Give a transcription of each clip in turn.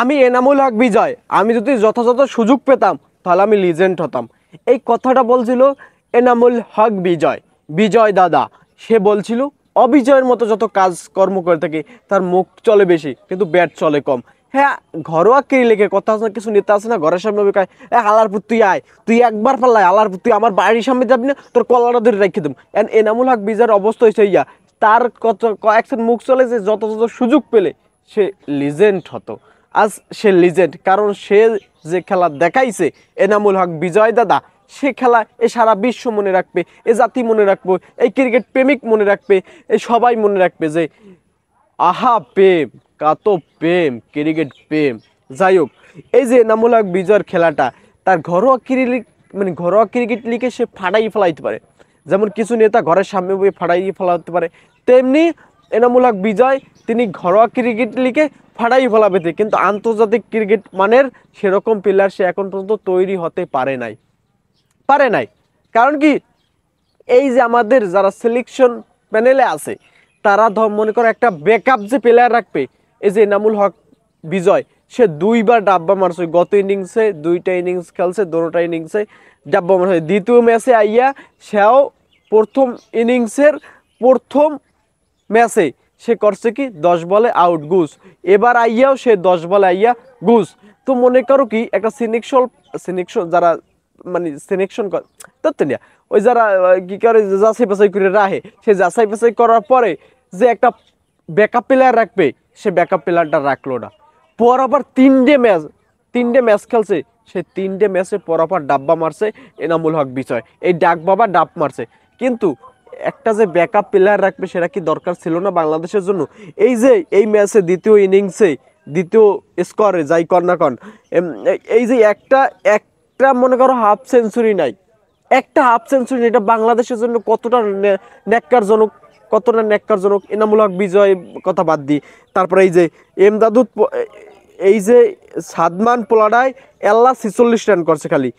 আমি এনামুল হক বিজয়, আমি যদি যথাযথ সুযোগ পেতাম তাহলে আমি লিজেন্ড হতাম। এই কথাটা বলছিল এনামুল হক বিজয়, বিজয় দাদা। সে বলছিল অবিজয়ের মতো যত কাজকর্ম করে থাকে তার মুখ চলে বেশি কিন্তু ব্যাট চলে কম। হ্যাঁ, ঘরোয়া ক্রিকেটে কথা আছে না, কিছু নেতা আছে না ঘরের সামনে কয় আলারপুর তুই আয়, তুই একবার পাল্লায় আলারপুর তুই আমার বাড়ির সামনে যাবি না, তোর কলাটা ধরে রেখে দেব। এনামুল হক বিজয়ের অবস্থা হয়েছে ইয়া, তার কত কয়েকজন মুখ চলে যে যথাযথ সুযোগ পেলে সে লিজেন্ড হতো। আজ সে লিজেন্ড, কারণ সে যে খেলা দেখাইছে এনামুল হক বিজয় দাদা, সে খেলা এ সারা বিশ্ব মনে রাখবে, এ জাতি মনে রাখবে, এই ক্রিকেট প্রেমিক মনে রাখবে, এই সবাই মনে রাখবে যে আহা প্রেম, কাত প্রেম, ক্রিকেট প্রেম। যাই হোক, এই যে এনামুল হক বিজয়ের খেলাটা তার ঘরোয়া ক্রিকেট মানে ঘরোয়া ক্রিকেট লিগে সে ফাটাই ফেলাইতে পারে, যেমন কিছু নেতা ঘরের সামনে বই ফাটাই ফেলাতে পারে, তেমনি এনামুল হক বিজয় তিনি ঘরোয়া ক্রিকেট লিগে ফাটাই ফেলাবে, কিন্তু আন্তর্জাতিক ক্রিকেট মানের সেরকম প্লেয়ার সে এখন পর্যন্ত তৈরি হতে পারে নাই। কারণ কি, এই যে আমাদের যারা সিলেকশন প্যানেলে আছে তারা মনে করো একটা ব্যাকআপ যে প্লেয়ার রাখবে, এই যে এনামুল হক বিজয় সে দুইবার ডাব্বা মারছে, গত ইনিংসে দুইটা ইনিংস খেলছে, দুটোটা ইনিংসে ডাব্বা মারছে। দ্বিতীয় ম্যাচে আইয়া সেও প্রথম ইনিংসের প্রথম ম্যাচে সে করছে কি 10 বলে আউট গুস, এবার আইয়াও সে 10 বলে আইয়া গুস। তো মনে করো কি একটা সিলেকশন যারা মানে সিলেকশন তত্ত্ব নিয়া ওই যারা কি করে যাচাই বাছাই করে রাখে, সে যাচাই বাছাই করার পরে যে একটা ব্যাকআপ প্লেয়ার রাখবে, সে ব্যাকআপ প্লেয়ারটা রাখলো না। পর তিনটে ম্যাচ খেলছে, সে তিনটে ম্যাচে পরপর ডাব্বা মারছে এনামুল হক বিজয়, এই ডাক বাবা ডাব মারছে। কিন্তু একটা যে ব্যাকআপ প্লেয়ার রাখবে সেটা কি দরকার ছিল না বাংলাদেশের জন্য? এই যে এই ম্যাচে দ্বিতীয় ইনিংসে দ্বিতীয় স্কোরে যাই কর না কন, এই যে একটা মনে করো হাফ সেঞ্চুরি নাই, একটা হাফ সেঞ্চুরি, এটা বাংলাদেশের জন্য কতটা ন্যাক্কারজনক। এনামুল হক বিজয় কথা বাদ দিই, তারপরে এই যে এমদাদুদ, এই যে সাদমান পোলাডায় এল্লা 46 রান করছে খালি,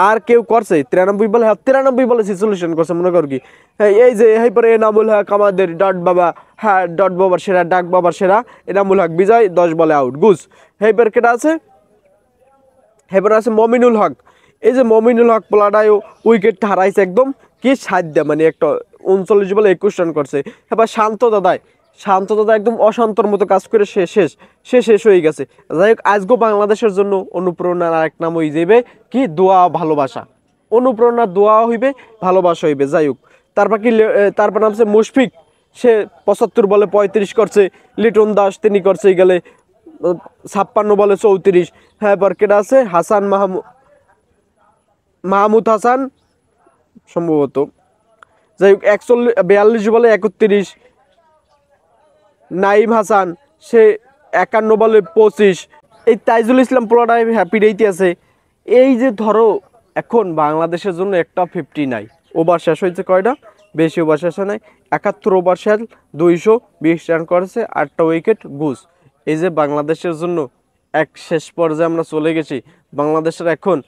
আর কেউ করছে 93 বলে, 93 বলে 46 রান করছে মনে কর কি। এই যে পরে এনামুল হক আমাদের ডট বাবা, হ্যাঁ ডট বাবার সেরা, ডাক বাবার সেরা এনামুল হক বিজয় 10 বলে আউট গুস। হেইবার কেটা আছে, হেবার আছে মমিনুল হক। এই যে মমিনুল হক পোলাডায়ও উইকেটটা হারাইছে একদম কি সাধ্য, মানে একটা 39 বলে 21 রান করছে। এবার শান্ত দাদা একদম অশান্তর মতো কাজ করে শেষ হয়ে গেছে। যাই হোক, আজকেও বাংলাদেশের জন্য অনুপ্রেরণার আরেক নাম হয়ে যাবে কি দোয়া ভালোবাসা, অনুপ্রেরণা দোয়া হইবে, ভালোবাসা হইবে। যাই হোক, তারপর নাম হচ্ছে মুশফিক, সে 75 বলে 35 করছে। লিটন দাস তিনি করছে গেলে 56 বলে 34। হ্যাঁ, এবার কেটা আছে হাসান মাহমুদ হাসান সম্ভবত। যাই হোক, 42 বলে 31। নাইম হাসান সে 51 বলে 25। এই তাইজুল ইসলাম পোলাডায় হ্যাপি রেইতে আছে। এই যে ধরো এখন বাংলাদেশের জন্য একটা 50 নাই, ওভার শেষ হয়েছে কয়টা, বেশি ওভার শেষ হয় নাই, 71 ওভার শেষ, 220 রান করেছে, 8টা উইকেট গুস। এই যে বাংলাদেশের জন্য এক শেষ পর্যায়ে আমরা চলে গেছি। বাংলাদেশের এখন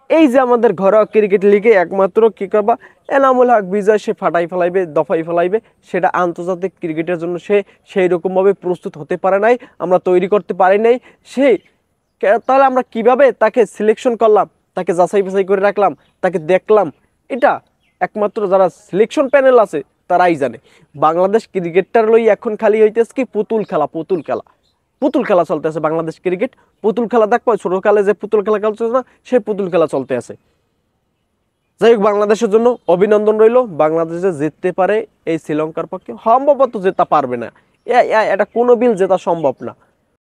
এই যে আমাদের ঘরোয়া ক্রিকেট লিগে একমাত্র কি করবা, এনামুল হক বিজয় সে ফাটাই ফেলাইবে, দফাই ফেলাইবে, সেটা আন্তর্জাতিক ক্রিকেটের জন্য সে সেই রকমভাবে প্রস্তুত হতে পারে নাই, আমরা তৈরি করতে পারি নাই। তাহলে আমরা কিভাবে তাকে সিলেকশন করলাম, তাকে যাচাই বাছাই করে রাখলাম, তাকে দেখলাম, এটা একমাত্র যারা সিলেকশন প্যানেল আছে তারাই জানে। বাংলাদেশ ক্রিকেটটার লই এখন খালি হইতেছে কি পুতুল খেলা চলতেছে। বাংলাদেশ ক্রিকেট পুতুল খেলা দেখবো, ছোটকালে যে পুতুল খেলা খেলছে না সেই পুতুল খেলা চলতে আছে। যাই হোক, বাংলাদেশের জন্য অভিনন্দন রইল, বাংলাদেশে জিততে পারে এই শ্রীলঙ্কার পক্ষে, সম্ভবত জেতা পারবে না, এটা কোনো বিল জেতা সম্ভব না।